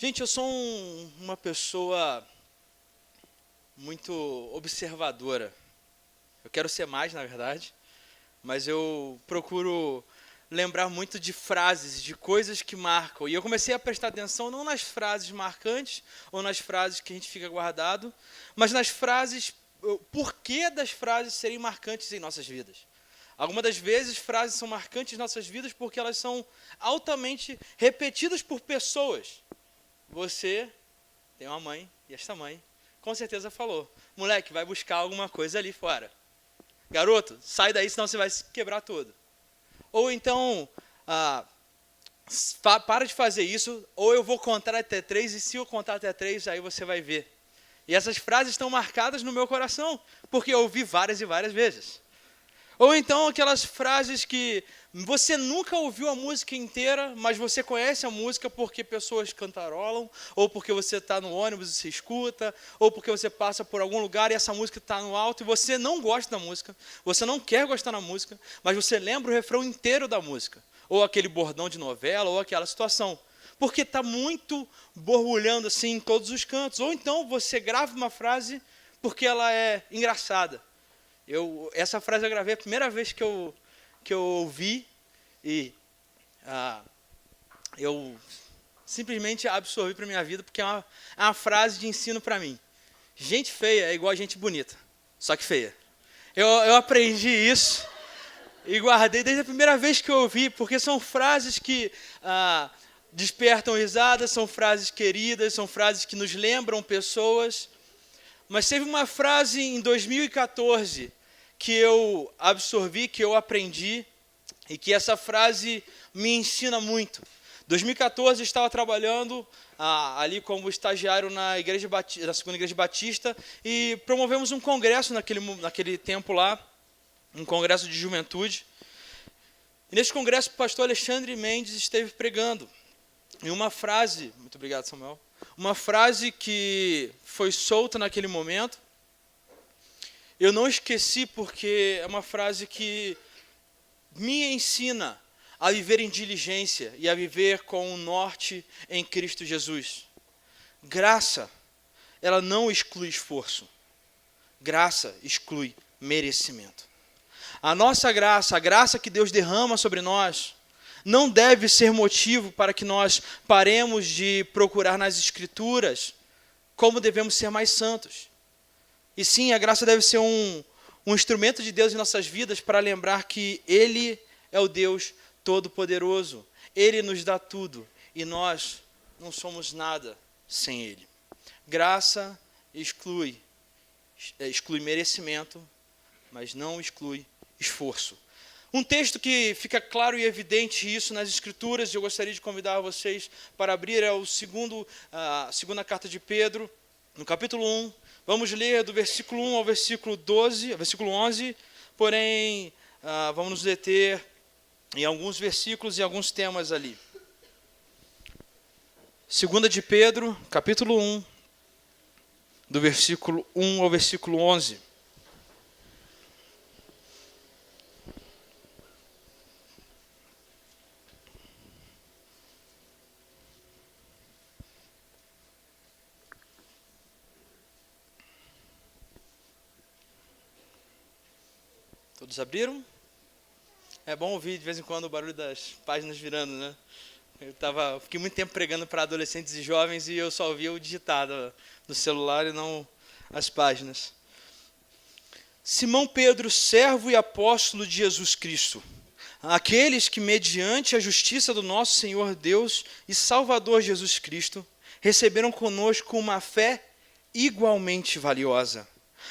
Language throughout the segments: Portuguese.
Gente, eu sou uma pessoa muito observadora. Eu quero ser mais, na verdade, mas eu procuro lembrar muito de frases, de coisas que marcam. E eu comecei a prestar atenção não nas frases marcantes ou nas frases que a gente fica guardado, mas nas frases, o porquê das frases serem marcantes em nossas vidas. Algumas das vezes frases são marcantes em nossas vidas porque elas são altamente repetidas por pessoas. Você tem uma mãe, e esta mãe com certeza falou: moleque, vai buscar alguma coisa ali fora. Garoto, sai daí, senão você vai se quebrar todo. Ou então, para de fazer isso, ou eu vou contar até 3, e se eu contar até 3, aí você vai ver. E essas frases estão marcadas no meu coração, porque eu ouvi várias e várias vezes. Ou então aquelas frases que você nunca ouviu a música inteira, mas você conhece a música porque pessoas cantarolam, ou porque você está no ônibus e se escuta, ou porque você passa por algum lugar e essa música está no alto e você não gosta da música, você não quer gostar da música, mas você lembra o refrão inteiro da música, ou aquele bordão de novela, ou aquela situação, porque está muito borbulhando assim em todos os cantos. Ou então você grava uma frase porque ela é engraçada. Essa frase eu gravei a primeira vez que eu ouvi e eu simplesmente absorvi para a minha vida, porque é uma frase de ensino para mim. Gente feia é igual a gente bonita, só que feia. Eu aprendi isso e guardei desde a primeira vez que eu ouvi, porque são frases que despertam risadas, são frases queridas, são frases que nos lembram pessoas. Mas teve uma frase em 2014 que eu absorvi, que eu aprendi, e que essa frase me ensina muito. Em 2014 eu estava trabalhando ali como estagiário na segunda igreja batista, e promovemos um congresso naquele tempo lá, um congresso de juventude. E nesse congresso o pastor Alexandre Mendes esteve pregando. E uma frase, muito obrigado, Samuel, uma frase que foi solta naquele momento, eu não esqueci, porque é uma frase que me ensina a viver em diligência e a viver com o norte em Cristo Jesus. Graça, ela não exclui esforço. Graça exclui merecimento. A nossa graça, a graça que Deus derrama sobre nós, não deve ser motivo para que nós paremos de procurar nas Escrituras como devemos ser mais santos. E sim, a graça deve ser um instrumento de Deus em nossas vidas para lembrar que Ele é o Deus Todo-Poderoso. Ele nos dá tudo e nós não somos nada sem Ele. Graça exclui merecimento, mas não exclui esforço. Um texto que fica claro e evidente isso nas Escrituras, e eu gostaria de convidar vocês para abrir, é a segunda carta de Pedro, no capítulo 1. Vamos ler do versículo 1 ao versículo 11, porém, vamos nos deter em alguns versículos e alguns temas ali. 2 de Pedro, capítulo 1, do versículo 1 ao versículo 11. Todos abriram? É bom ouvir de vez em quando o barulho das páginas virando, né? Fiquei muito tempo pregando para adolescentes e jovens e eu só ouvia o digitado do celular e não as páginas. Simão Pedro, servo e apóstolo de Jesus Cristo, aqueles que, mediante a justiça do nosso Senhor Deus e Salvador Jesus Cristo, receberam conosco uma fé igualmente valiosa.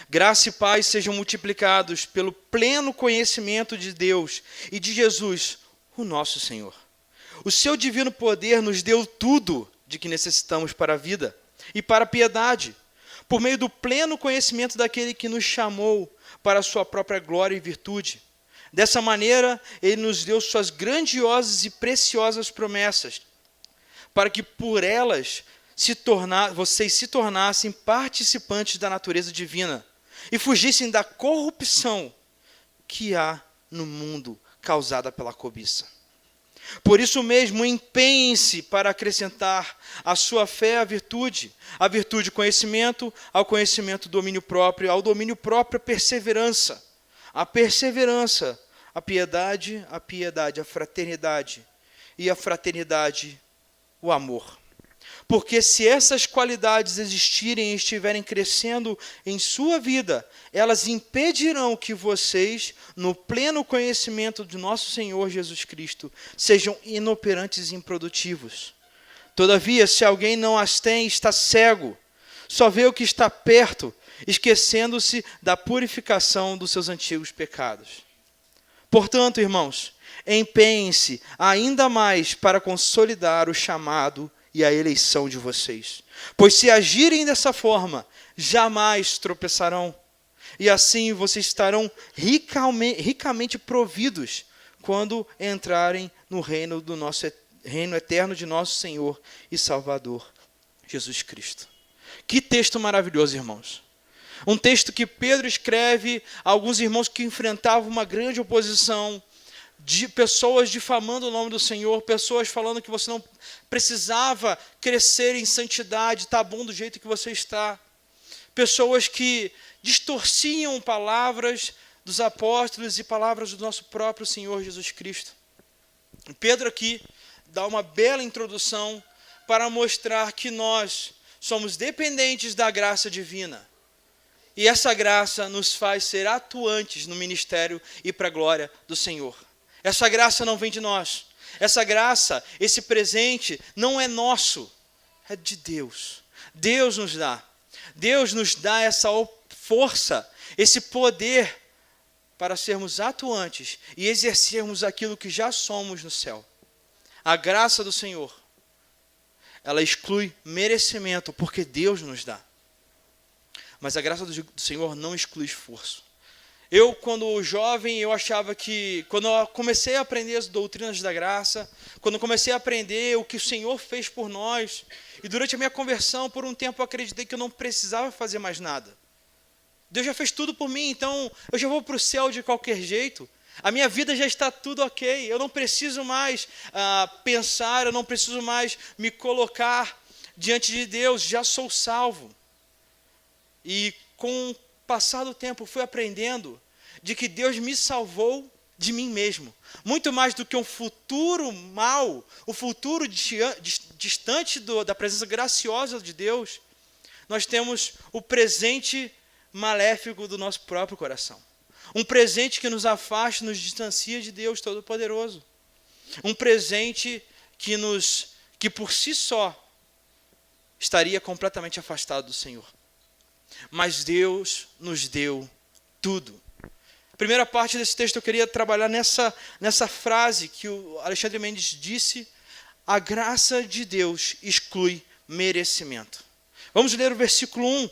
Graça e paz sejam multiplicados pelo pleno conhecimento de Deus e de Jesus, o nosso Senhor. O seu divino poder nos deu tudo de que necessitamos para a vida e para a piedade, por meio do pleno conhecimento daquele que nos chamou para a sua própria glória e virtude. Dessa maneira, ele nos deu suas grandiosas e preciosas promessas, para que por elas vocês se tornassem participantes da natureza divina e fugissem da corrupção que há no mundo causada pela cobiça. Por isso mesmo, empenhem-se para acrescentar à sua fé a virtude conhecimento, ao conhecimento domínio próprio, ao domínio próprio perseverança, a perseverança, a piedade, a fraternidade, e a fraternidade, o amor. Porque se essas qualidades existirem e estiverem crescendo em sua vida, elas impedirão que vocês, no pleno conhecimento de nosso Senhor Jesus Cristo, sejam inoperantes e improdutivos. Todavia, se alguém não as tem, está cego, só vê o que está perto, esquecendo-se da purificação dos seus antigos pecados. Portanto, irmãos, empenhem-se ainda mais para consolidar o chamado e a eleição de vocês. Pois se agirem dessa forma, jamais tropeçarão. E assim vocês estarão ricamente providos quando entrarem no reino eterno de nosso Senhor e Salvador, Jesus Cristo. Que texto maravilhoso, irmãos. Um texto que Pedro escreve a alguns irmãos que enfrentavam uma grande oposição, de pessoas difamando o nome do Senhor, pessoas falando que você não precisava crescer em santidade, está bom do jeito que você está. Pessoas que distorciam palavras dos apóstolos e palavras do nosso próprio Senhor Jesus Cristo. Pedro aqui dá uma bela introdução para mostrar que nós somos dependentes da graça divina. E essa graça nos faz ser atuantes no ministério e para a glória do Senhor. Essa graça não vem de nós. Essa graça, esse presente, não é nosso. É de Deus. Deus nos dá. Deus nos dá essa força, esse poder para sermos atuantes e exercermos aquilo que já somos no céu. A graça do Senhor, ela exclui merecimento, porque Deus nos dá. Mas a graça do Senhor não exclui esforço. Eu, quando jovem, eu achava que, quando eu comecei a aprender as doutrinas da graça, quando eu comecei a aprender o que o Senhor fez por nós, e durante a minha conversão, por um tempo, eu acreditei que eu não precisava fazer mais nada. Deus já fez tudo por mim, então eu já vou para o céu de qualquer jeito. A minha vida já está tudo ok, eu não preciso mais pensar, eu não preciso mais me colocar diante de Deus, já sou salvo. E com o passar do tempo, fui aprendendo de que Deus me salvou de mim mesmo. Muito mais do que um futuro mau, o futuro distante da presença graciosa de Deus, nós temos o presente maléfico do nosso próprio coração. Um presente que nos afasta, nos distancia de Deus Todo-Poderoso. Um presente que por si só estaria completamente afastado do Senhor. Mas Deus nos deu tudo. A primeira parte desse texto eu queria trabalhar nessa frase que o Alexandre Mendes disse: a graça de Deus exclui merecimento. Vamos ler o versículo 1.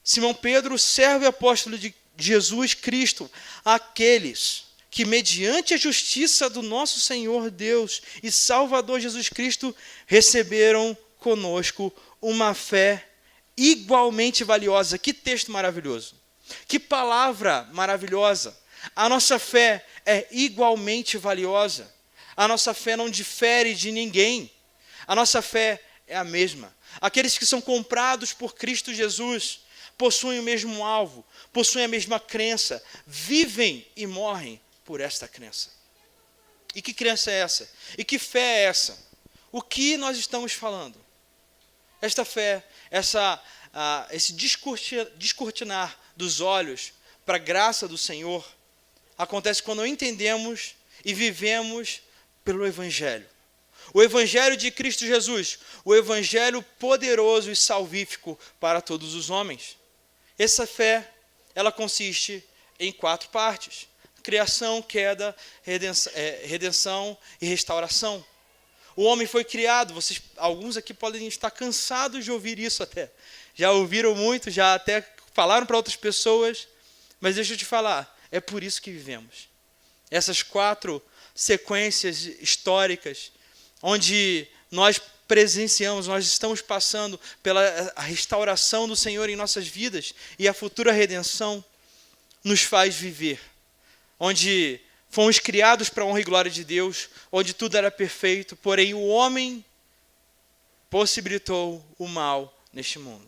Simão Pedro, servo e apóstolo de Jesus Cristo, aqueles que mediante a justiça do nosso Senhor Deus e Salvador Jesus Cristo receberam conosco uma fé igualmente valiosa. Que texto maravilhoso. Que palavra maravilhosa. A nossa fé é igualmente valiosa. A nossa fé não difere de ninguém. A nossa fé é a mesma. Aqueles que são comprados por Cristo Jesus possuem o mesmo alvo, possuem a mesma crença, vivem e morrem por esta crença. E que crença é essa? E que fé é essa? O que nós estamos falando? Esta fé, esse descortinar dos olhos para a graça do Senhor, acontece quando entendemos e vivemos pelo Evangelho. O Evangelho de Cristo Jesus, o Evangelho poderoso e salvífico para todos os homens. Essa fé, ela consiste em 4 partes: criação, queda, redenção e restauração. O homem foi criado, alguns aqui podem estar cansados de ouvir isso até. Já ouviram muito, já até falaram para outras pessoas, mas deixa eu te falar, é por isso que vivemos. Essas 4 sequências históricas, onde nós presenciamos, nós estamos passando pela restauração do Senhor em nossas vidas e a futura redenção nos faz viver. Onde Fomos criados para a honra e glória de Deus, onde tudo era perfeito, porém o homem possibilitou o mal neste mundo.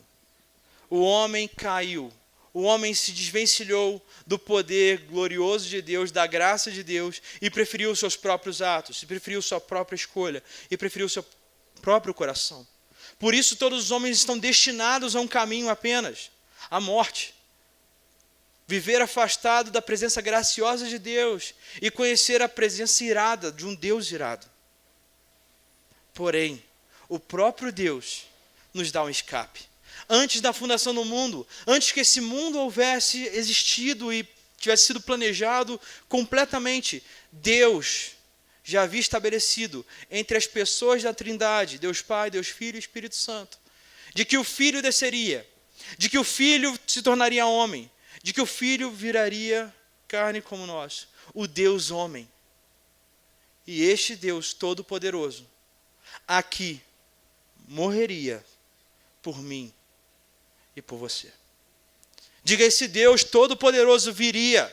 O homem caiu, o homem se desvencilhou do poder glorioso de Deus, da graça de Deus, e preferiu os seus próprios atos, e preferiu sua própria escolha, e preferiu o seu próprio coração. Por isso todos os homens estão destinados a um caminho apenas, a morte. Viver afastado da presença graciosa de Deus e conhecer a presença irada de um Deus irado. Porém, o próprio Deus nos dá um escape. Antes da fundação do mundo, antes que esse mundo houvesse existido e tivesse sido planejado completamente, Deus já havia estabelecido entre as pessoas da Trindade, Deus Pai, Deus Filho e Espírito Santo, de que o Filho desceria, de que o Filho se tornaria homem, de que o Filho viraria carne como nós, o Deus homem. E este Deus Todo-Poderoso aqui morreria por mim e por você. Diga, esse Deus Todo-Poderoso viria,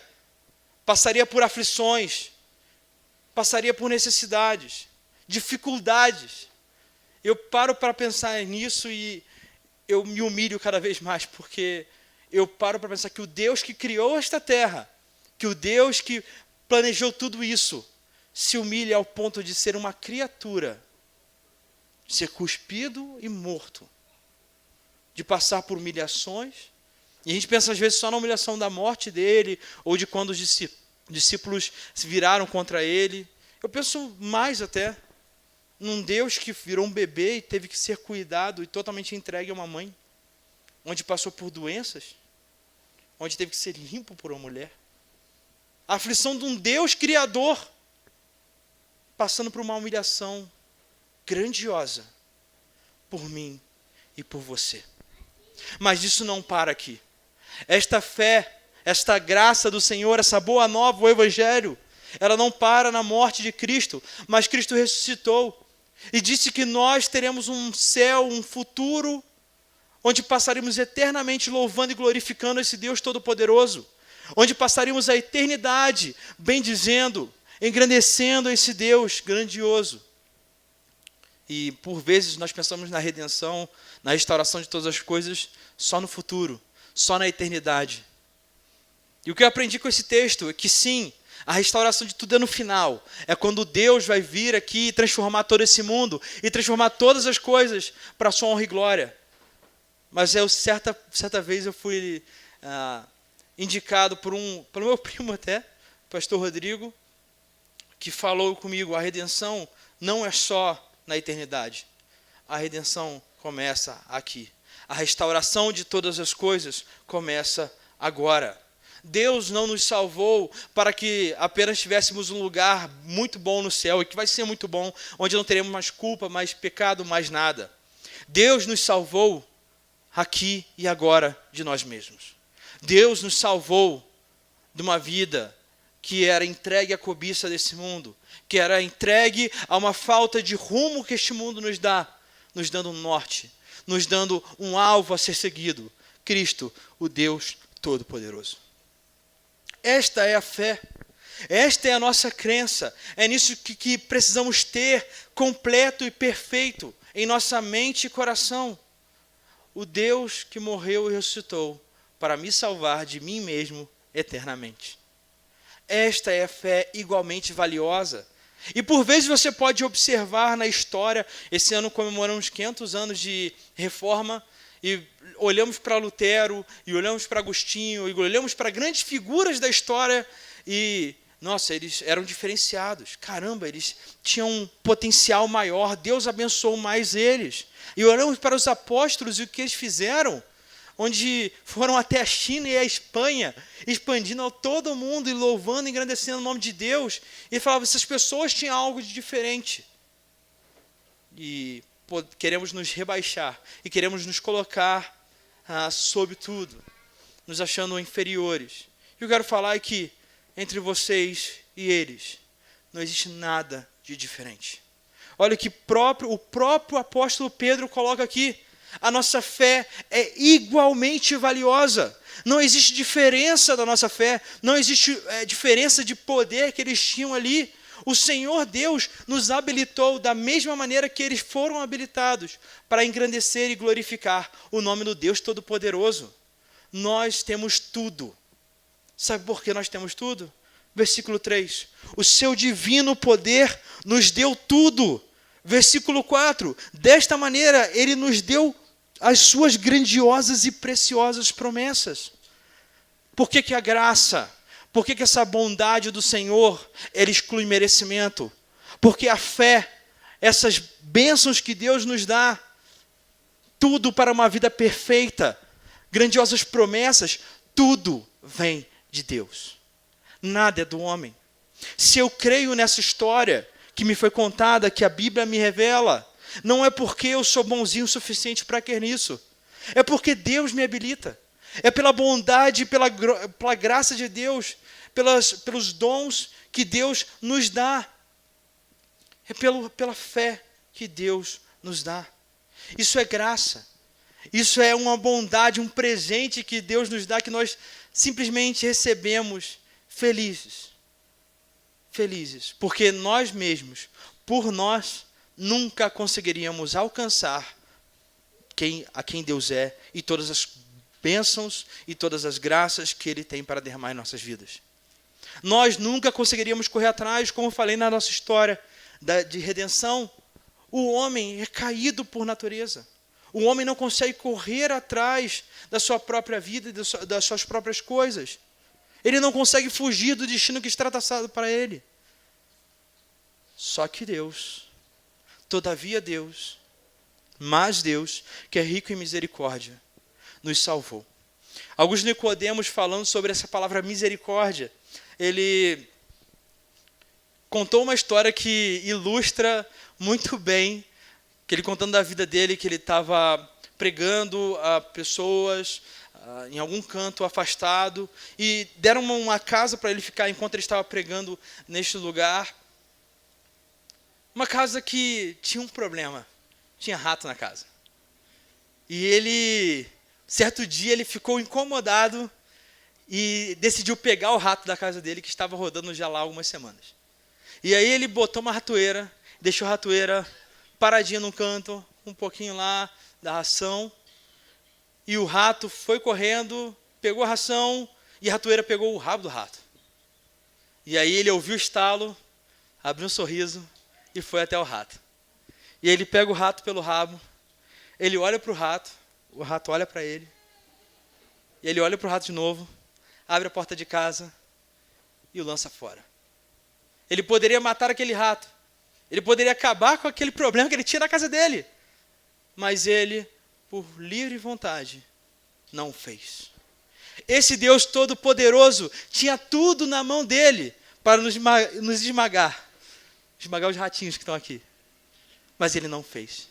passaria por aflições, passaria por necessidades, dificuldades. Eu paro para pensar nisso e eu me humilho cada vez mais, porque eu paro para pensar que o Deus que criou esta terra, que o Deus que planejou tudo isso, se humilha ao ponto de ser uma criatura, de ser cuspido e morto, de passar por humilhações. E a gente pensa às vezes só na humilhação da morte dele, ou de quando os discípulos se viraram contra ele. Eu penso mais até num Deus que virou um bebê e teve que ser cuidado e totalmente entregue a uma mãe, onde passou por doenças, onde teve que ser limpo por uma mulher. A aflição de um Deus criador, passando por uma humilhação grandiosa por mim e por você. Mas isso não para aqui. Esta fé, esta graça do Senhor, essa boa nova, o Evangelho, ela não para na morte de Cristo, mas Cristo ressuscitou e disse que nós teremos um céu, um futuro, onde passaremos eternamente louvando e glorificando esse Deus Todo-Poderoso, onde passaríamos a eternidade bendizendo, engrandecendo esse Deus grandioso. E por vezes nós pensamos na redenção, na restauração de todas as coisas, só no futuro, só na eternidade. E o que eu aprendi com esse texto é que sim, a restauração de tudo é no final. É quando Deus vai vir aqui e transformar todo esse mundo e transformar todas as coisas para a sua honra e glória. Mas certa vez eu fui indicado pelo meu primo até, pastor Rodrigo, que falou comigo, a redenção não é só na eternidade. A redenção começa aqui. A restauração de todas as coisas começa agora. Deus não nos salvou para que apenas tivéssemos um lugar muito bom no céu, e que vai ser muito bom, onde não teremos mais culpa, mais pecado, mais nada. Deus nos salvou aqui e agora de nós mesmos. Deus nos salvou de uma vida que era entregue à cobiça desse mundo, que era entregue a uma falta de rumo que este mundo nos dá, nos dando um norte, nos dando um alvo a ser seguido. Cristo, o Deus Todo-Poderoso. Esta é a fé, esta é a nossa crença, é nisso que precisamos ter completo e perfeito em nossa mente e coração. O Deus que morreu e ressuscitou para me salvar de mim mesmo eternamente. Esta é a fé igualmente valiosa. E por vezes você pode observar na história, esse ano comemoramos 500 anos de reforma, e olhamos para Lutero, e olhamos para Agostinho, e olhamos para grandes figuras da história, e, nossa, eles eram diferenciados. Caramba, eles tinham um potencial maior, Deus abençoou mais eles. E olhamos para os apóstolos e o que eles fizeram, onde foram até a China e a Espanha, expandindo a todo mundo e louvando e engrandecendo o nome de Deus, e falavam que essas pessoas tinham algo de diferente. E queremos nos rebaixar, e queremos nos colocar sob tudo, nos achando inferiores. E eu quero falar é que entre vocês e eles não existe nada de diferente. Olha que o próprio apóstolo Pedro coloca aqui, a nossa fé é igualmente valiosa. Não existe diferença da nossa fé, não existe diferença de poder que eles tinham ali. O Senhor Deus nos habilitou da mesma maneira que eles foram habilitados para engrandecer e glorificar o nome do Deus Todo-Poderoso. Nós temos tudo. Sabe por que nós temos tudo? Versículo 3. O seu divino poder nos deu tudo. Versículo 4. Desta maneira, ele nos deu as suas grandiosas e preciosas promessas. Por que a graça? Por que essa bondade do Senhor, ela exclui merecimento? Porque a fé, essas bênçãos que Deus nos dá, tudo para uma vida perfeita, grandiosas promessas, tudo vem de Deus. Nada é do homem. Se eu creio nessa história que me foi contada, que a Bíblia me revela, não é porque eu sou bonzinho o suficiente para crer nisso. É porque Deus me habilita. É pela bondade, pela graça de Deus, pelos dons que Deus nos dá. É pela fé que Deus nos dá. Isso é graça. Isso é uma bondade, um presente que Deus nos dá, que nós simplesmente recebemos felizes. Felizes. Porque nós mesmos, por nós, nunca conseguiríamos alcançar a quem Deus é e todas as bênçãos e todas as graças que Ele tem para derramar em nossas vidas. Nós nunca conseguiríamos correr atrás, como eu falei na nossa história de redenção. O homem é caído por natureza. O homem não consegue correr atrás da sua própria vida e das suas próprias coisas. Ele não consegue fugir do destino que está traçado para ele. Só que Deus, todavia Deus, mas Deus, que é rico em misericórdia, nos salvou. Alguns Nicodemos, falando sobre essa palavra misericórdia, ele contou uma história que ilustra muito bem, que ele contando da vida dele, que ele estava pregando a pessoas em algum canto afastado, e deram uma casa para ele ficar enquanto ele estava pregando neste lugar. Uma casa que tinha um problema, tinha rato na casa. E ele, certo dia, ele ficou incomodado e decidiu pegar o rato da casa dele, que estava rodando já lá algumas semanas. E aí ele botou uma ratoeira, deixou a ratoeira paradinha num canto, um pouquinho lá da ração, e o rato foi correndo, pegou a ração, e a ratoeira pegou o rabo do rato. E aí ele ouviu o estalo, abriu um sorriso e foi até o rato. E aí ele pega o rato pelo rabo, ele olha para o rato olha para ele, e ele olha para o rato de novo, abre a porta de casa e o lança fora. Ele poderia matar aquele rato, ele poderia acabar com aquele problema que ele tinha na casa dele, mas ele, por livre vontade, não fez. Esse Deus Todo-Poderoso tinha tudo na mão dele para nos esmagar os ratinhos que estão aqui, mas ele não fez.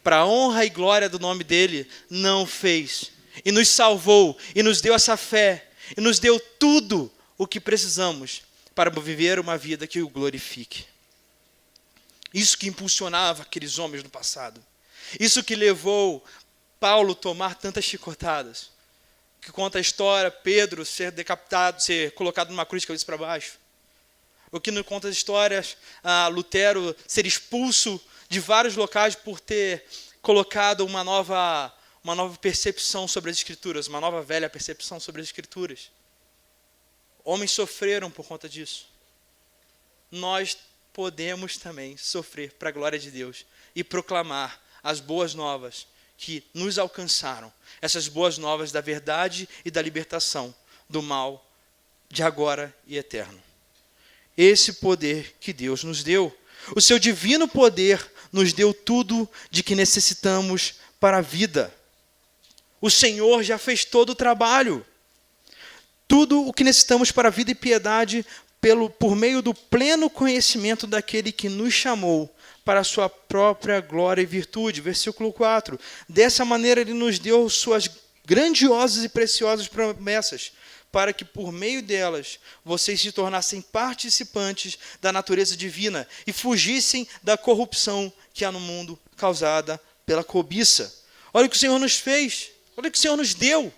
Para a honra e glória do nome dele, não fez. E nos salvou, e nos deu essa fé, e nos deu tudo o que precisamos para viver uma vida que o glorifique. Isso que impulsionava aqueles homens no passado. Isso que levou Paulo a tomar tantas chicotadas. Que conta a história, Pedro ser decapitado, ser colocado numa cruz de cabeça para baixo. O que nos conta as histórias, Lutero ser expulso de vários locais por ter colocado uma nova percepção sobre as Escrituras, uma nova velha percepção sobre as Escrituras. Homens sofreram por conta disso. Nós podemos também sofrer para a glória de Deus e proclamar as boas novas que nos alcançaram, essas boas novas da verdade e da libertação do mal de agora e eterno. Esse poder que Deus nos deu, o seu divino poder nos deu tudo de que necessitamos para a vida. O Senhor já fez todo o trabalho. Tudo o que necessitamos para a vida e piedade por meio do pleno conhecimento daquele que nos chamou para a sua própria glória e virtude. Versículo 4. Dessa maneira ele nos deu suas grandiosas e preciosas promessas, para que por meio delas vocês se tornassem participantes da natureza divina e fugissem da corrupção que há no mundo causada pela cobiça. Olha o que o Senhor nos fez, olha o que o Senhor nos deu.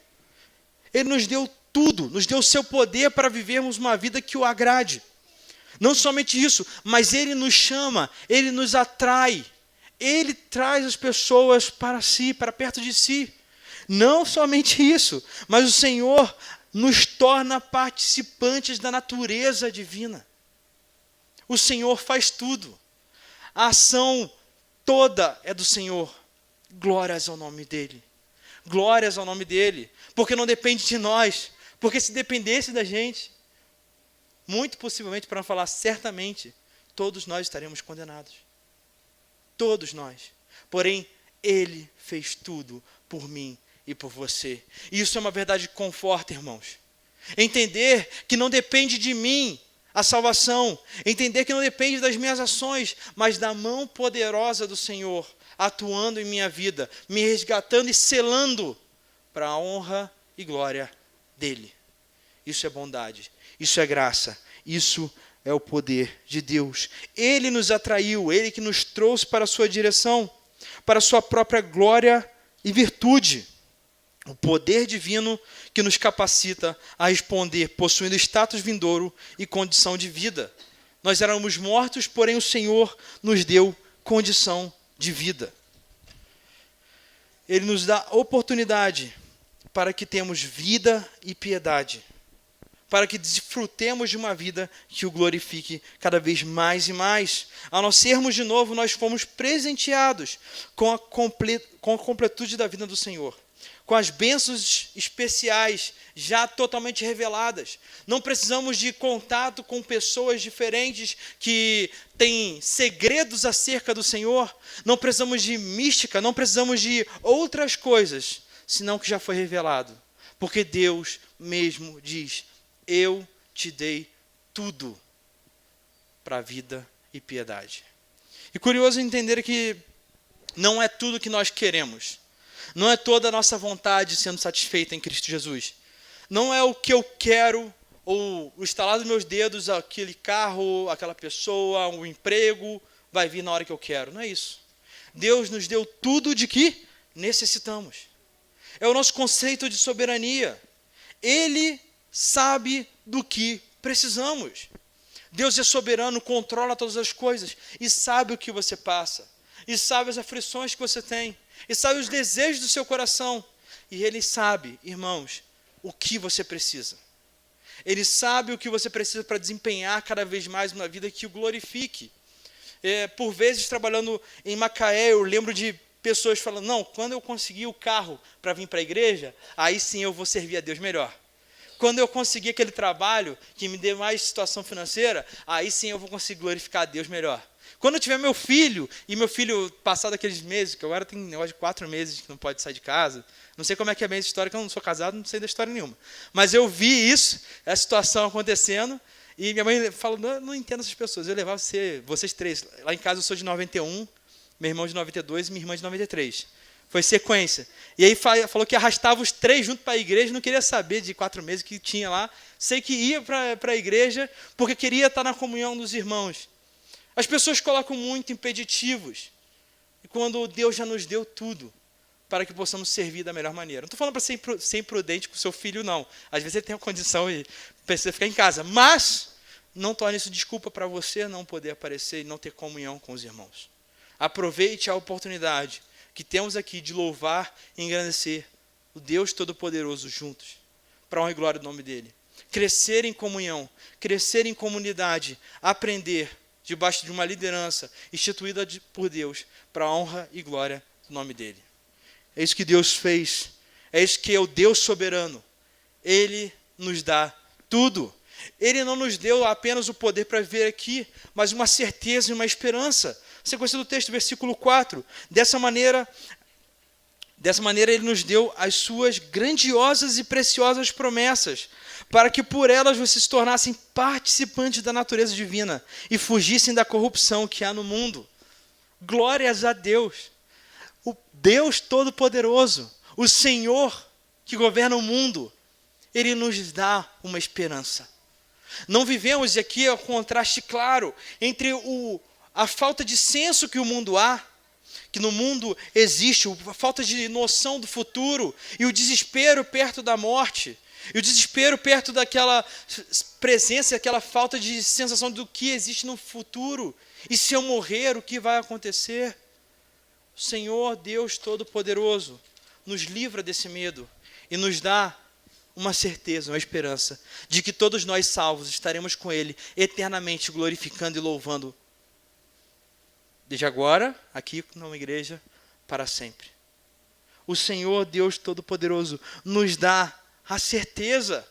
Ele nos deu tudo, nos deu o seu poder para vivermos uma vida que o agrade. Não somente isso, mas Ele nos chama, Ele nos atrai. Ele traz as pessoas para si, para perto de si. Não somente isso, mas o Senhor nos torna participantes da natureza divina. O Senhor faz tudo. A ação toda é do Senhor. Glórias ao nome dEle. Glórias ao nome dEle. Porque não depende de nós. Porque se dependesse da gente, muito possivelmente, para não falar certamente, todos nós estaremos condenados. Todos nós. Porém, Ele fez tudo por mim e por você. E isso é uma verdade que conforta, irmãos. Entender que não depende de mim a salvação. Entender que não depende das minhas ações, mas da mão poderosa do Senhor atuando em minha vida, me resgatando e selando para a honra e glória dEle. Isso é bondade, isso é graça, isso é o poder de Deus. Ele nos atraiu, Ele que nos trouxe para a sua direção, para a sua própria glória e virtude. O poder divino que nos capacita a responder, possuindo status vindouro e condição de vida. Nós éramos mortos, porém o Senhor nos deu condição de vida. Ele nos dá oportunidade para que temos vida e piedade, para que desfrutemos de uma vida que o glorifique cada vez mais e mais. Ao nascermos de novo, nós fomos presenteados com a completude da vida do Senhor, com as bênçãos especiais já totalmente reveladas. Não precisamos de contato com pessoas diferentes que têm segredos acerca do Senhor. Não precisamos de mística, não precisamos de outras coisas, senão que já foi revelado. Porque Deus mesmo diz: eu te dei tudo para a vida e piedade. E curioso entender que não é tudo que nós queremos. Não é toda a nossa vontade sendo satisfeita em Cristo Jesus. Não é o que eu quero, ou o estalar dos meus dedos, aquele carro, aquela pessoa, o emprego, vai vir na hora que eu quero. Não é isso. Deus nos deu tudo de que necessitamos. É o nosso conceito de soberania. Ele sabe do que precisamos. Deus é soberano, controla todas as coisas e sabe o que você passa. E sabe as aflições que você tem. E sabe os desejos do seu coração. E Ele sabe, irmãos, o que você precisa. Ele sabe o que você precisa para desempenhar cada vez mais uma vida que o glorifique. Por vezes, trabalhando em Macaé, eu lembro de pessoas falando: não, quando eu conseguir o carro para vir para a igreja, aí sim eu vou servir a Deus melhor. Quando eu conseguir aquele trabalho que me dê mais situação financeira, aí sim eu vou conseguir glorificar a Deus melhor. Quando eu tiver meu filho, e meu filho passar daqueles meses, que agora tem um negócio de 4 meses que não pode sair de casa, não sei como é que é a minha história, que eu não sou casado, não sei da história nenhuma. Mas eu vi isso, essa situação acontecendo, e minha mãe falou: não entendo essas pessoas, eu levava vocês três. Lá em casa eu sou de 91, meu irmão de 92 e minha irmã de 93. Foi sequência. E aí falou que arrastava os 3 junto para a igreja, não queria saber de 4 meses que tinha lá. Sei que ia para a igreja porque queria estar na comunhão dos irmãos. As pessoas colocam muito impeditivos. E quando Deus já nos deu tudo para que possamos servir da melhor maneira. Não estou falando para ser imprudente com o seu filho, não. Às vezes ele tem a condição e precisa ficar em casa. Mas não torne isso desculpa para você não poder aparecer e não ter comunhão com os irmãos. Aproveite a oportunidade que temos aqui de louvar e engrandecer o Deus Todo-Poderoso juntos, para a honra e glória do nome dEle. Crescer em comunhão, crescer em comunidade, aprender debaixo de uma liderança instituída por Deus, para a honra e glória do nome dEle. É isso que Deus fez, é isso que é o Deus soberano. Ele nos dá tudo. Ele não nos deu apenas o poder para viver aqui, mas uma certeza e uma esperança. Sequência do texto, versículo 4. Dessa maneira Ele nos deu as suas grandiosas e preciosas promessas, para que por elas vocês se tornassem participantes da natureza divina e fugissem da corrupção que há no mundo. Glórias a Deus. O Deus Todo-Poderoso, o Senhor que governa o mundo, Ele nos dá uma esperança. Não vivemos, e aqui é o contraste claro, entre a falta de senso que o mundo há, que no mundo existe a falta de noção do futuro e o desespero perto da morte, e o desespero perto daquela presença, aquela falta de sensação do que existe no futuro. E se eu morrer, o que vai acontecer? O Senhor, Deus Todo-Poderoso, nos livra desse medo e nos dá uma certeza, uma esperança de que todos nós salvos estaremos com Ele eternamente glorificando e louvando, desde agora, aqui numa igreja, para sempre. O Senhor, Deus Todo-Poderoso, nos dá a certeza.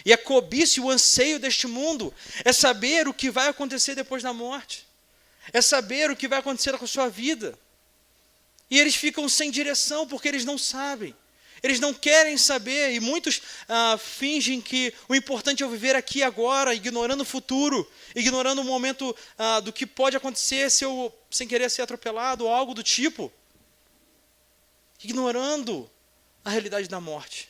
E a cobiça e o anseio deste mundo é saber o que vai acontecer depois da morte. É saber o que vai acontecer com a sua vida. E eles ficam sem direção porque eles não sabem. Eles não querem saber, e muitos fingem que o importante é eu viver aqui agora, ignorando o futuro, ignorando o momento do que pode acontecer se eu, sem querer, ser atropelado ou algo do tipo. Ignorando a realidade da morte.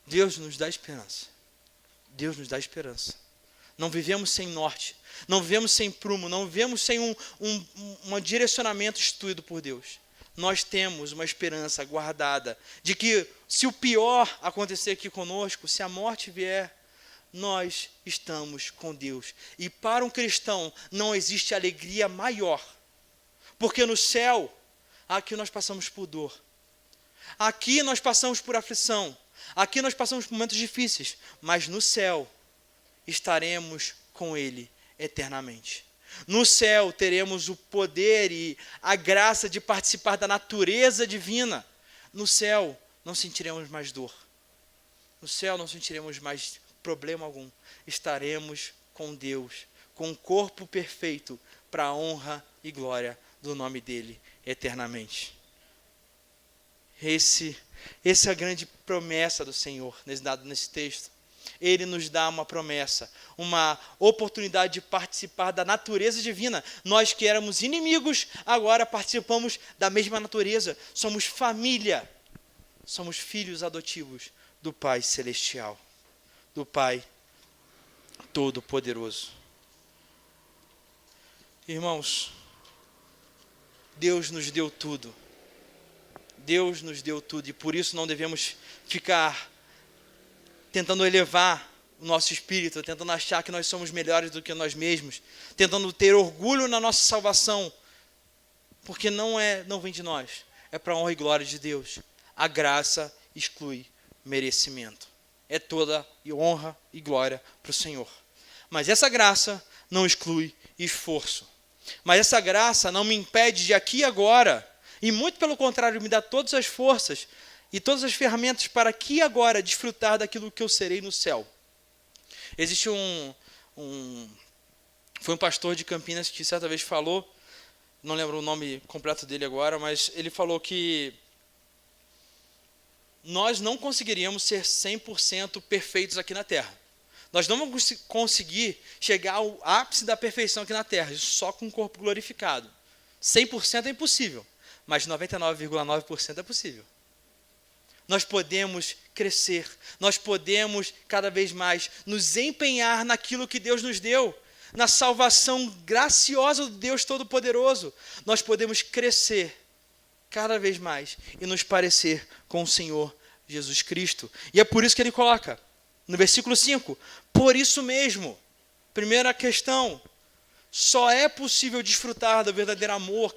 Deus nos dá esperança. Deus nos dá esperança. Não vivemos sem norte, não vivemos sem prumo, não vivemos sem um direcionamento instituído por Deus. Nós temos uma esperança guardada de que se o pior acontecer aqui conosco, se a morte vier, nós estamos com Deus. E para um cristão não existe alegria maior, porque no céu, aqui nós passamos por dor, aqui nós passamos por aflição, aqui nós passamos por momentos difíceis, mas no céu estaremos com Ele eternamente. No céu teremos o poder e a graça de participar da natureza divina. No céu não sentiremos mais dor. No céu não sentiremos mais problema algum. Estaremos com Deus, com um corpo perfeito para a honra e glória do nome dEle eternamente. Essa é a grande promessa do Senhor, dado nesse texto. Ele nos dá uma promessa, uma oportunidade de participar da natureza divina. Nós que éramos inimigos, agora participamos da mesma natureza. Somos família, somos filhos adotivos do Pai Celestial, do Pai Todo-Poderoso. Irmãos, Deus nos deu tudo. Deus nos deu tudo e por isso não devemos ficar tentando elevar o nosso espírito, tentando achar que nós somos melhores do que nós mesmos, tentando ter orgulho na nossa salvação, porque não vem de nós, é para a honra e glória de Deus. A graça exclui merecimento. É toda honra e glória para o Senhor. Mas essa graça não exclui esforço. Mas essa graça não me impede de aqui e agora, e muito pelo contrário, me dá todas as forças e todas as ferramentas para aqui e agora desfrutar daquilo que eu serei no céu. Existe foi um pastor de Campinas que certa vez falou, não lembro o nome completo dele agora, mas ele falou que nós não conseguiríamos ser 100% perfeitos aqui na Terra. Nós não vamos conseguir chegar ao ápice da perfeição aqui na Terra, só com um corpo glorificado. 100% é impossível, mas 99,9% é possível. Nós podemos crescer, nós podemos cada vez mais nos empenhar naquilo que Deus nos deu, na salvação graciosa do Deus Todo-Poderoso. Nós podemos crescer cada vez mais e nos parecer com o Senhor Jesus Cristo. E é por isso que ele coloca, no versículo 5, por isso mesmo, primeira questão, só é possível desfrutar do verdadeiro amor,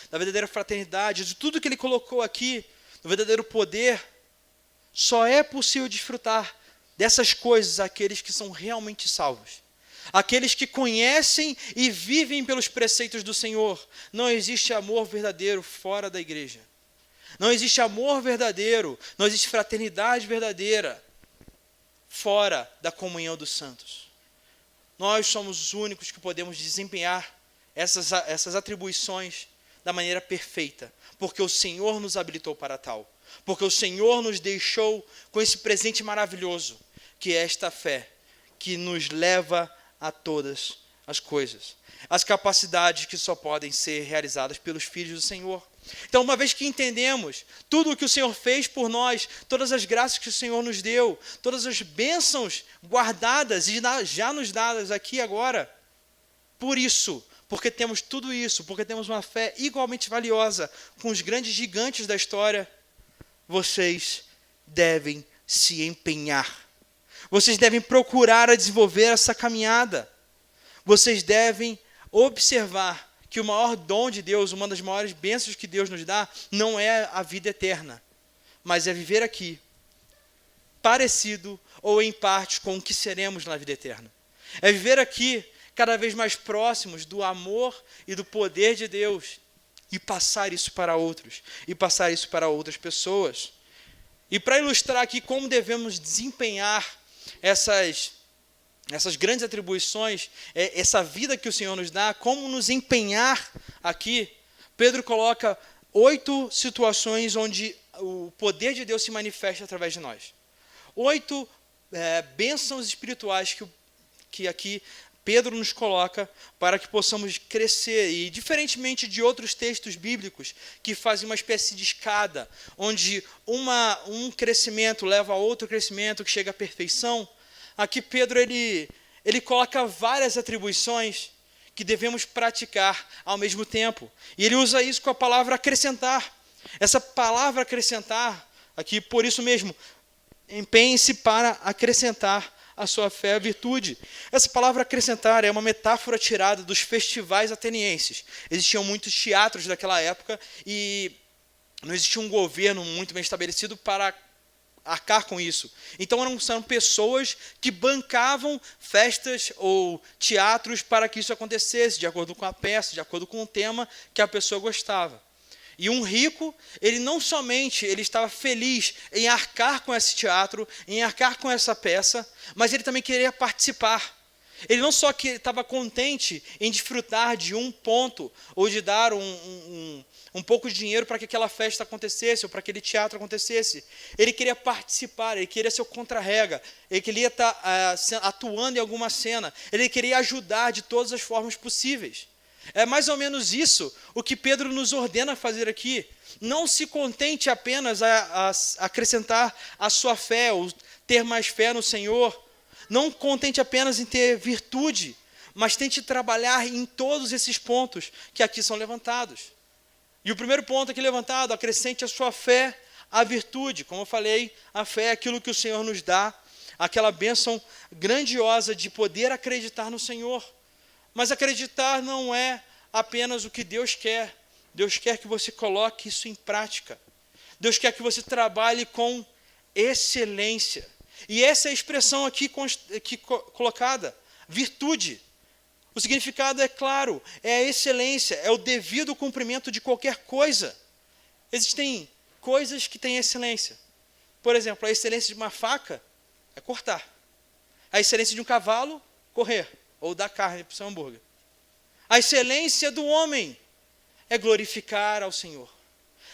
da verdadeira fraternidade, de tudo que ele colocou aqui, do verdadeiro poder. Só é possível desfrutar dessas coisas aqueles que são realmente salvos. Aqueles que conhecem e vivem pelos preceitos do Senhor. Não existe amor verdadeiro fora da igreja. Não existe amor verdadeiro, não existe fraternidade verdadeira fora da comunhão dos santos. Nós somos os únicos que podemos desempenhar essas atribuições da maneira perfeita, porque o Senhor nos habilitou para tal, porque o Senhor nos deixou com esse presente maravilhoso, que é esta fé, que nos leva a todas as coisas, as capacidades que só podem ser realizadas pelos filhos do Senhor. Então, uma vez que entendemos tudo o que o Senhor fez por nós, todas as graças que o Senhor nos deu, todas as bênçãos guardadas e já nos dadas aqui agora, por isso porque temos tudo isso, porque temos uma fé igualmente valiosa com os grandes gigantes da história, vocês devem se empenhar. Vocês devem procurar a desenvolver essa caminhada. Vocês devem observar que o maior dom de Deus, uma das maiores bênçãos que Deus nos dá, não é a vida eterna, mas é viver aqui, parecido ou em parte com o que seremos na vida eterna. É viver aqui cada vez mais próximos do amor e do poder de Deus e passar isso para outros, e passar isso para outras pessoas. E para ilustrar aqui como devemos desempenhar essas grandes atribuições, essa vida que o Senhor nos dá, como nos empenhar aqui, Pedro coloca 8 situações onde o poder de Deus se manifesta através de nós. 8 bênçãos espirituais que aqui Pedro nos coloca para que possamos crescer. E, diferentemente de outros textos bíblicos que fazem uma espécie de escada, onde um crescimento leva a outro crescimento que chega à perfeição, aqui Pedro ele coloca várias atribuições que devemos praticar ao mesmo tempo. E ele usa isso com a palavra acrescentar. Essa palavra acrescentar, aqui por isso mesmo, empenhe-se para acrescentar a sua fé à virtude. Essa palavra acrescentar é uma metáfora tirada dos festivais atenienses. Existiam muitos teatros daquela época e não existia um governo muito bem estabelecido para arcar com isso. Então são pessoas que bancavam festas ou teatros para que isso acontecesse, de acordo com a peça, de acordo com o tema que a pessoa gostava. E um rico, ele não somente ele estava feliz em arcar com esse teatro, em arcar com essa peça, mas ele também queria participar. Ele não só que estava contente em desfrutar de um ponto, ou de dar um pouco de dinheiro para que aquela festa acontecesse, ou para que aquele teatro acontecesse. Ele queria participar, ele queria ser o contra-rega, ele queria estar atuando em alguma cena, ele queria ajudar de todas as formas possíveis. É mais ou menos isso o que Pedro nos ordena fazer aqui. Não se contente apenas a acrescentar a sua fé, ou ter mais fé no Senhor. Não contente apenas em ter virtude, mas tente trabalhar em todos esses pontos que aqui são levantados. E o primeiro ponto aqui levantado, acrescente a sua fé à virtude. Como eu falei, a fé é aquilo que o Senhor nos dá, aquela bênção grandiosa de poder acreditar no Senhor. Mas acreditar não é apenas o que Deus quer. Deus quer que você coloque isso em prática. Deus quer que você trabalhe com excelência. E essa é a expressão aqui colocada, virtude. O significado é claro, é a excelência, é o devido cumprimento de qualquer coisa. Existem coisas que têm excelência. Por exemplo, a excelência de uma faca é cortar. A excelência de um cavalo, correr. Ou dar carne para o seu hambúrguer. A excelência do homem é glorificar ao Senhor.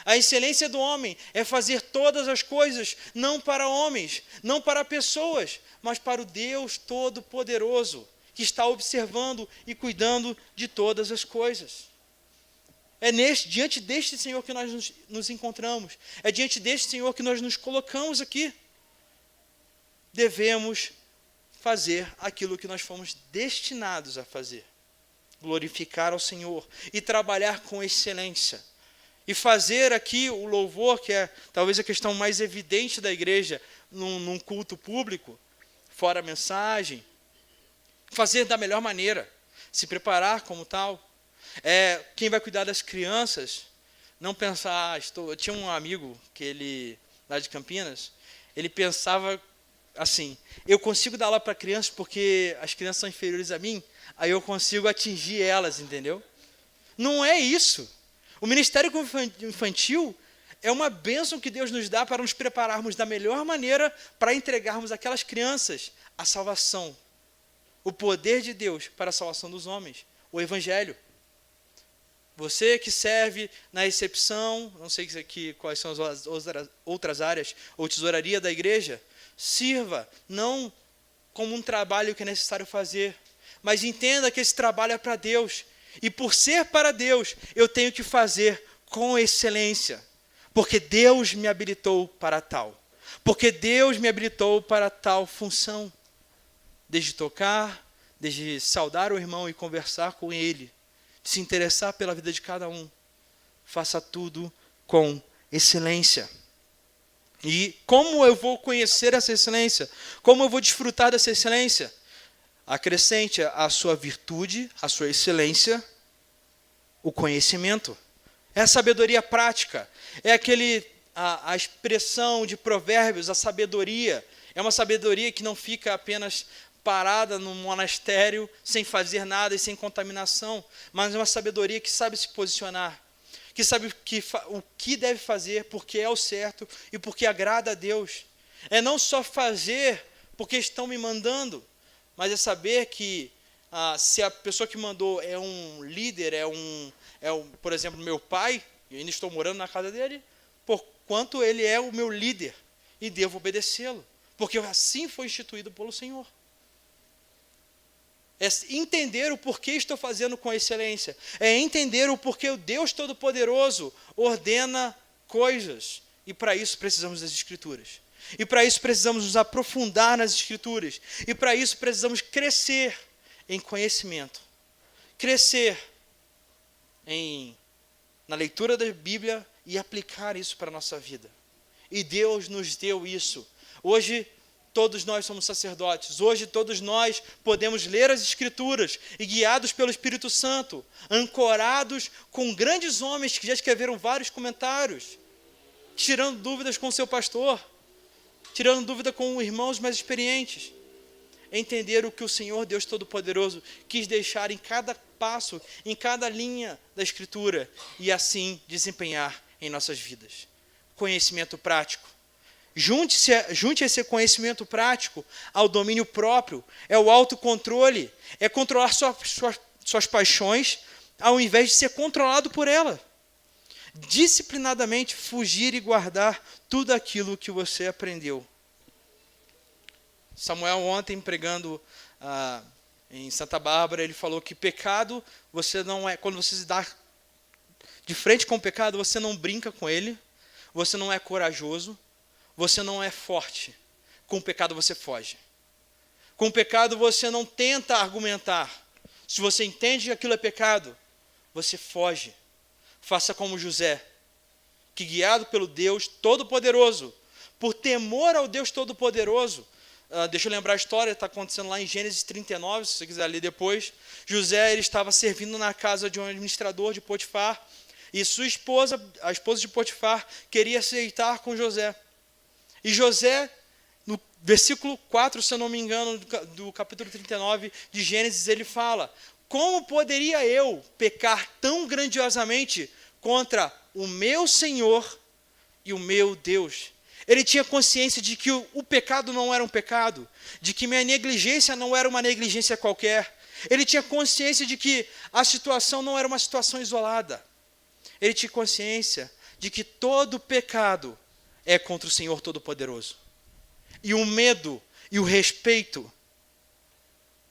A excelência do homem é fazer todas as coisas, não para homens, não para pessoas, mas para o Deus Todo-Poderoso, que está observando e cuidando de todas as coisas. É diante deste Senhor que nós nos encontramos. É diante deste Senhor que nós nos colocamos aqui. Devemos fazer aquilo que nós fomos destinados a fazer. Glorificar ao Senhor e trabalhar com excelência. E fazer aqui o louvor, que é talvez a questão mais evidente da igreja num culto público, fora a mensagem. Fazer da melhor maneira. Se preparar como tal. Quem vai cuidar das crianças, não pensar... Eu tinha um amigo, lá de Campinas, ele pensava... assim, eu consigo dar aula para crianças porque as crianças são inferiores a mim, aí eu consigo atingir elas, entendeu? Não é isso. O ministério infantil é uma bênção que Deus nos dá para nos prepararmos da melhor maneira para entregarmos àquelas crianças a salvação, o poder de Deus para a salvação dos homens, o Evangelho. Você que serve na recepção, não sei quais são as outras áreas, ou tesouraria da igreja, sirva, não como um trabalho que é necessário fazer, mas entenda que esse trabalho é para Deus. E por ser para Deus, eu tenho que fazer com excelência, porque Deus me habilitou para tal. Porque Deus me habilitou para tal função. Desde tocar, desde saudar o irmão e conversar com ele, de se interessar pela vida de cada um. Faça tudo com excelência. E como eu vou conhecer essa excelência? Como eu vou desfrutar dessa excelência? Acrescente à sua virtude, à sua excelência, o conhecimento. É a sabedoria prática. É a expressão de Provérbios, a sabedoria. É uma sabedoria que não fica apenas parada num monastério, sem fazer nada e sem contaminação, mas é uma sabedoria que sabe se posicionar, que sabe o que deve fazer, porque é o certo e porque agrada a Deus. É não só fazer porque estão me mandando, mas é saber que se a pessoa que mandou é um líder, por exemplo, meu pai, eu ainda estou morando na casa dele, porquanto ele é o meu líder e devo obedecê-lo, porque assim foi instituído pelo Senhor. É entender o porquê estou fazendo com excelência. É entender o porquê o Deus Todo-Poderoso ordena coisas. E para isso precisamos das Escrituras. E para isso precisamos nos aprofundar nas Escrituras. E para isso precisamos crescer em conhecimento. Crescer na leitura da Bíblia e aplicar isso para a nossa vida. E Deus nos deu isso. Hoje, todos nós somos sacerdotes. Hoje todos nós podemos ler as Escrituras e, guiados pelo Espírito Santo, ancorados com grandes homens que já escreveram vários comentários, tirando dúvidas com o seu pastor, tirando dúvida com irmãos mais experientes, entender o que o Senhor Deus Todo-Poderoso quis deixar em cada passo, em cada linha da Escritura e assim desempenhar em nossas vidas. Conhecimento prático. Junte esse conhecimento prático ao domínio próprio, é o autocontrole, é controlar suas paixões ao invés de ser controlado por ela. Disciplinadamente fugir e guardar tudo aquilo que você aprendeu. Samuel ontem pregando em Santa Bárbara, ele falou que pecado, quando você se dá de frente com o pecado, você não brinca com ele, você não é corajoso, você não é forte. Com o pecado você foge. Com o pecado você não tenta argumentar. Se você entende que aquilo é pecado, você foge. Faça como José, que guiado pelo Deus Todo-Poderoso, por temor ao Deus Todo-Poderoso, deixa eu lembrar a história, está acontecendo lá em Gênesis 39, se você quiser ler depois. José ele estava servindo na casa de um administrador de Potifar, e sua esposa, a esposa de Potifar, queria se deitar com José. E José, no versículo 4, se eu não me engano, do capítulo 39 de Gênesis, ele fala: como poderia eu pecar tão grandiosamente contra o meu Senhor e o meu Deus? Ele tinha consciência de que o pecado não era um pecado, de que minha negligência não era uma negligência qualquer. Ele tinha consciência de que a situação não era uma situação isolada. Ele tinha consciência de que todo pecado é contra o Senhor Todo-Poderoso. E o medo e o respeito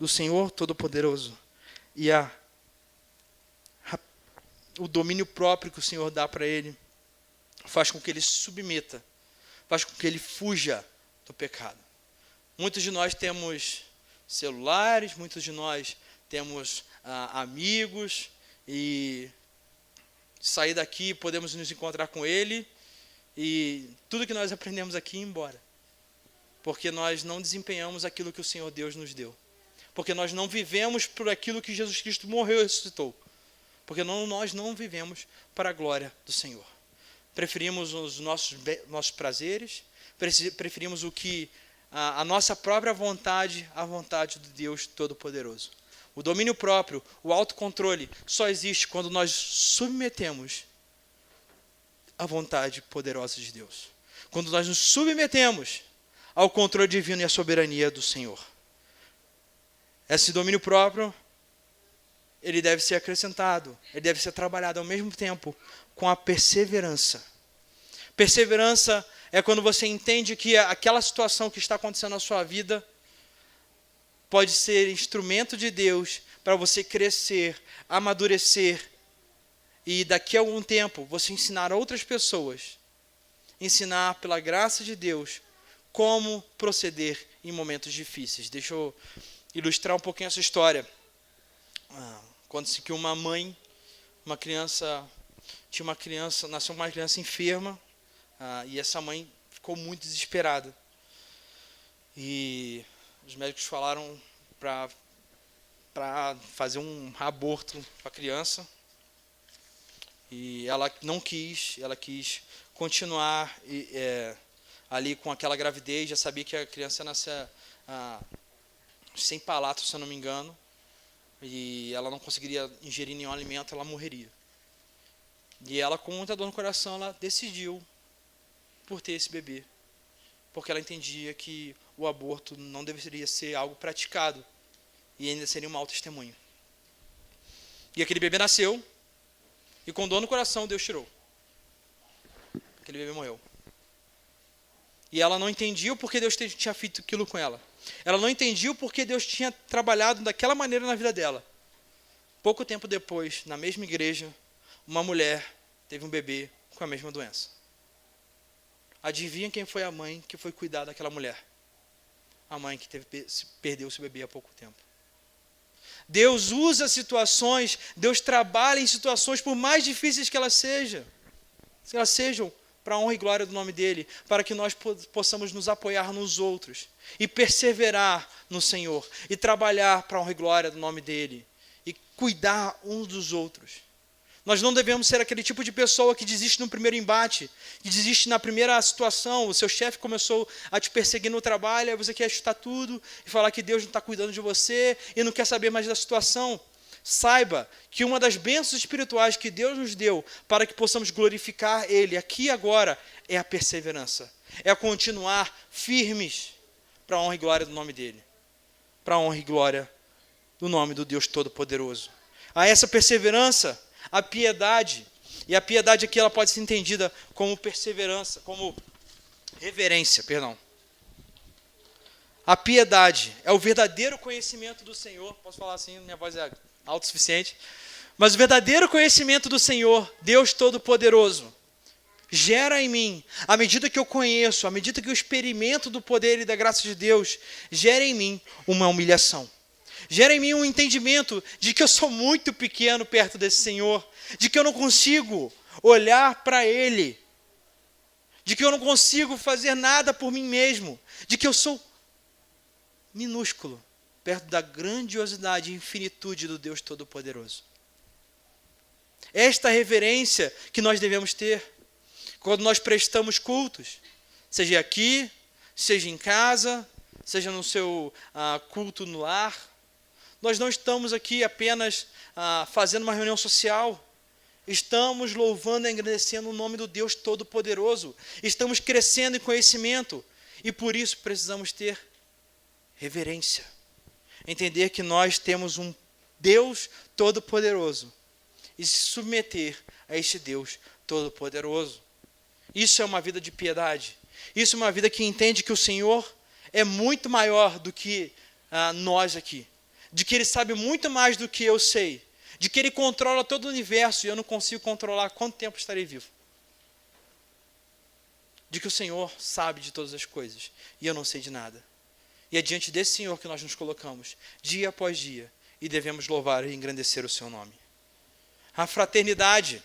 do Senhor Todo-Poderoso e o domínio próprio que o Senhor dá para ele faz com que ele se submeta, faz com que ele fuja do pecado. Muitos de nós temos celulares, muitos de nós temos amigos, e sair daqui podemos nos encontrar com ele, e tudo que nós aprendemos aqui ir embora, porque nós não desempenhamos aquilo que o Senhor Deus nos deu, porque nós não vivemos por aquilo que Jesus Cristo morreu e ressuscitou, porque nós não vivemos para a glória do Senhor. Preferimos os nossos prazeres, preferimos o que a nossa própria vontade, a vontade do Deus Todo-Poderoso. O domínio próprio, o autocontrole, só existe quando nós submetemos à vontade poderosa de Deus. Quando nós nos submetemos ao controle divino e à soberania do Senhor. Esse domínio próprio, ele deve ser acrescentado, ele deve ser trabalhado ao mesmo tempo com a perseverança. Perseverança é quando você entende que aquela situação que está acontecendo na sua vida pode ser instrumento de Deus para você crescer, amadurecer, e daqui a algum tempo você ensinar a outras pessoas, ensinar pela graça de Deus como proceder em momentos difíceis. Deixa eu ilustrar um pouquinho essa história. Conta-se que nasceu uma criança enferma, e essa mãe ficou muito desesperada. E os médicos falaram para fazer um aborto para a criança. E ela não quis, ela quis continuar ali com aquela gravidez, já sabia que a criança nascia sem palato, se eu não me engano, e ela não conseguiria ingerir nenhum alimento, ela morreria. E ela, com muita dor no coração, ela decidiu por ter esse bebê, porque ela entendia que o aborto não deveria ser algo praticado, e ainda seria um mau testemunho. E aquele bebê nasceu, e com dor no coração, Deus tirou. Aquele bebê morreu. E ela não entendia o porquê Deus tinha feito aquilo com ela. Ela não entendia o porquê Deus tinha trabalhado daquela maneira na vida dela. Pouco tempo depois, na mesma igreja, uma mulher teve um bebê com a mesma doença. Adivinha quem foi a mãe que foi cuidar daquela mulher? A mãe que perdeu seu bebê há pouco tempo. Deus usa situações, Deus trabalha em situações, por mais difíceis que elas sejam, para a honra e glória do nome dEle, para que nós possamos nos apoiar nos outros, e perseverar no Senhor, e trabalhar para a honra e glória do nome dEle, e cuidar uns dos outros. Nós não devemos ser aquele tipo de pessoa que desiste no primeiro embate, que desiste na primeira situação. O seu chefe começou a te perseguir no trabalho, aí você quer chutar tudo e falar que Deus não está cuidando de você e não quer saber mais da situação. Saiba que uma das bênçãos espirituais que Deus nos deu para que possamos glorificar Ele aqui e agora é a perseverança. É continuar firmes para a honra e glória do nome dEle. Para a honra e glória do nome do Deus Todo-Poderoso. A essa perseverança, a piedade, e a piedade aqui ela pode ser entendida como perseverança, como reverência, perdão. A piedade é o verdadeiro conhecimento do Senhor. Posso falar assim, minha voz é autossuficiente. Mas o verdadeiro conhecimento do Senhor, Deus Todo-Poderoso, gera em mim, à medida que eu conheço, à medida que eu experimento do poder e da graça de Deus, gera em mim uma humilhação. Gera em mim um entendimento de que eu sou muito pequeno perto desse Senhor, de que eu não consigo olhar para Ele, de que eu não consigo fazer nada por mim mesmo, de que eu sou minúsculo perto da grandiosidade e infinitude do Deus Todo-Poderoso. Esta reverência que nós devemos ter quando nós prestamos cultos, seja aqui, seja em casa, seja no seu culto no lar. Nós não estamos aqui apenas fazendo uma reunião social. Estamos louvando e agradecendo o nome do Deus Todo-Poderoso. Estamos crescendo em conhecimento. E por isso precisamos ter reverência. Entender que nós temos um Deus Todo-Poderoso. E se submeter a este Deus Todo-Poderoso. Isso é uma vida de piedade. Isso é uma vida que entende que o Senhor é muito maior do que nós aqui. De que Ele sabe muito mais do que eu sei, de que Ele controla todo o universo e eu não consigo controlar quanto tempo estarei vivo. De que o Senhor sabe de todas as coisas e eu não sei de nada. E é diante desse Senhor que nós nos colocamos, dia após dia, e devemos louvar e engrandecer o Seu nome. A fraternidade,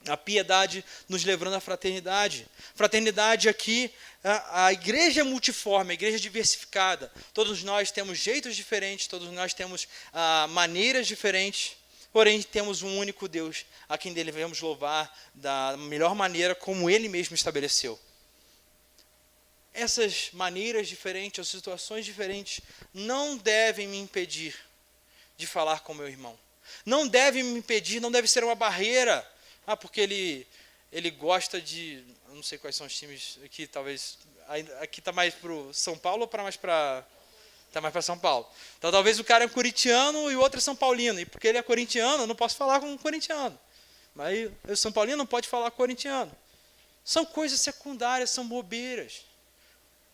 a piedade nos levando à fraternidade. Fraternidade aqui, a igreja é multiforme, a igreja é diversificada. Todos nós temos jeitos diferentes, todos nós temos maneiras diferentes, porém temos um único Deus, a quem devemos louvar da melhor maneira como Ele mesmo estabeleceu. Essas maneiras diferentes, as situações diferentes, não devem me impedir de falar com meu irmão. Não devem me impedir, não deve ser uma barreira. Porque ele gosta de... Eu não sei quais são os times aqui, talvez... Aqui está mais para o São Paulo ou mais para... Está mais para São Paulo. Então, talvez o cara é corintiano e o outro é São Paulino. E porque ele é corintiano, eu não posso falar com um corintiano. Mas o São Paulino não pode falar com corintiano. São coisas secundárias, são bobeiras.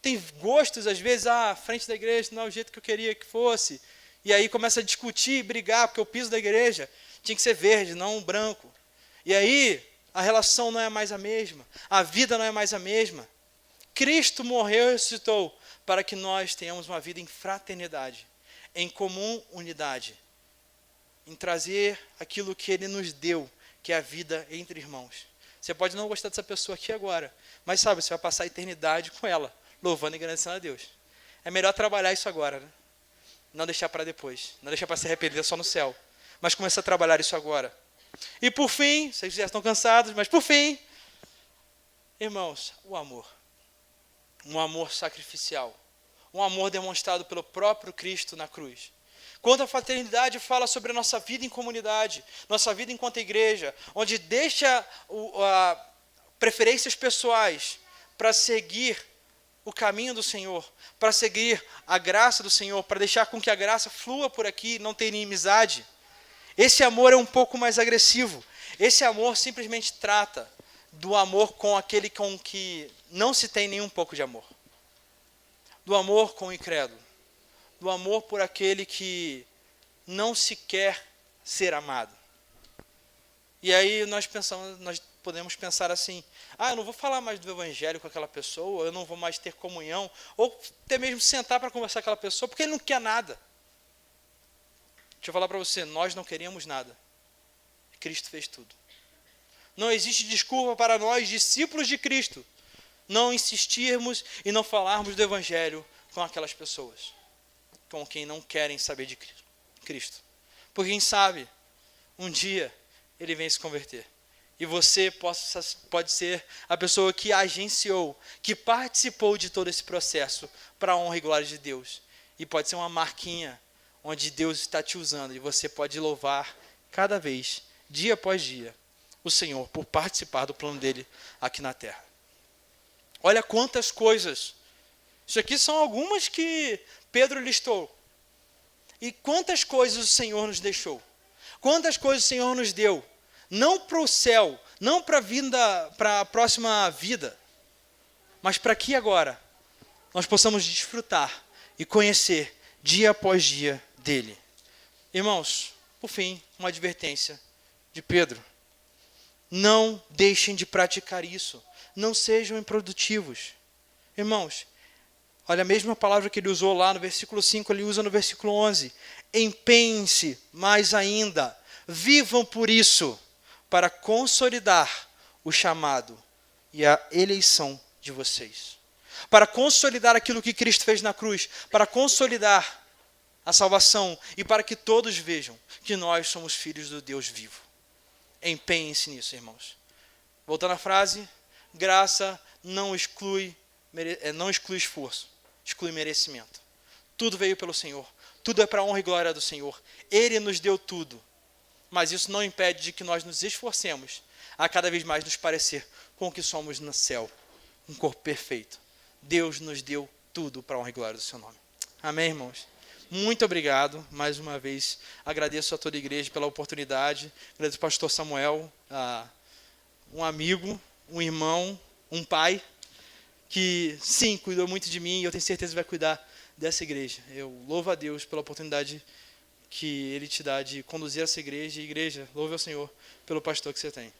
Tem gostos, às vezes, à frente da igreja, não é o jeito que eu queria que fosse. E aí começa a discutir, brigar, porque o piso da igreja tinha que ser verde, não branco. E aí, a relação não é mais a mesma, a vida não é mais a mesma. Cristo morreu e ressuscitou para que nós tenhamos uma vida em fraternidade, em comum unidade. em trazer aquilo que Ele nos deu, que é a vida entre irmãos. Você pode não gostar dessa pessoa aqui agora, mas sabe, você vai passar a eternidade com ela, louvando e agradecendo a Deus. É melhor trabalhar isso agora, né? Não deixar para depois, não deixar para se arrepender só no céu, mas começar a trabalhar isso agora. E por fim, vocês já estão cansados, mas por fim, irmãos, o amor. Um amor sacrificial. Um amor demonstrado pelo próprio Cristo na cruz. Quando a fraternidade fala sobre a nossa vida em comunidade, nossa vida enquanto igreja, onde deixa preferências pessoais para seguir o caminho do Senhor, para seguir a graça do Senhor, para deixar com que a graça flua por aqui, não ter inimizade. Esse amor é um pouco mais agressivo. Esse amor simplesmente trata do amor com aquele com que não se tem nenhum pouco de amor. Do amor com o incrédulo. Do amor por aquele que não se quer ser amado. E aí nós podemos pensar assim, eu não vou falar mais do evangelho com aquela pessoa, eu não vou mais ter comunhão, ou até mesmo sentar para conversar com aquela pessoa, porque ele não quer nada. Deixa eu falar para você, nós não queríamos nada. Cristo fez tudo. Não existe desculpa para nós, discípulos de Cristo, não insistirmos e não falarmos do evangelho com aquelas pessoas, com quem não querem saber de Cristo. Porque quem sabe, um dia ele vem se converter. E você pode ser a pessoa que agenciou, que participou de todo esse processo para a honra e glória de Deus. E pode ser uma marquinha onde Deus está te usando e você pode louvar cada vez, dia após dia, o Senhor por participar do plano dele aqui na terra. Olha quantas coisas. Isso aqui são algumas que Pedro listou. E quantas coisas o Senhor nos deixou. Quantas coisas o Senhor nos deu. Não para o céu, não para a próxima vida, mas para que agora nós possamos desfrutar e conhecer dia após dia dele. Irmãos, por fim, uma advertência de Pedro. Não deixem de praticar isso. Não sejam improdutivos. Irmãos, olha a mesma palavra que ele usou lá no versículo 5, ele usa no versículo 11. Empenhem-se mais ainda. Vivam por isso, para consolidar o chamado e a eleição de vocês. Para consolidar aquilo que Cristo fez na cruz. Para consolidar a salvação e para que todos vejam que nós somos filhos do Deus vivo. Empenhem-se nisso, irmãos. Voltando à frase, graça não exclui esforço, exclui merecimento. Tudo veio pelo Senhor, tudo é para a honra e glória do Senhor. Ele nos deu tudo, mas isso não impede de que nós nos esforcemos a cada vez mais nos parecer com o que somos no céu, um corpo perfeito. Deus nos deu tudo para a honra e glória do seu nome. Amém, irmãos? Muito obrigado, mais uma vez, agradeço a toda a igreja pela oportunidade, agradeço ao pastor Samuel, um amigo, um irmão, um pai, que sim, cuidou muito de mim e eu tenho certeza que vai cuidar dessa igreja. Eu louvo a Deus pela oportunidade que Ele te dá de conduzir essa igreja, e igreja, louve ao Senhor pelo pastor que você tem.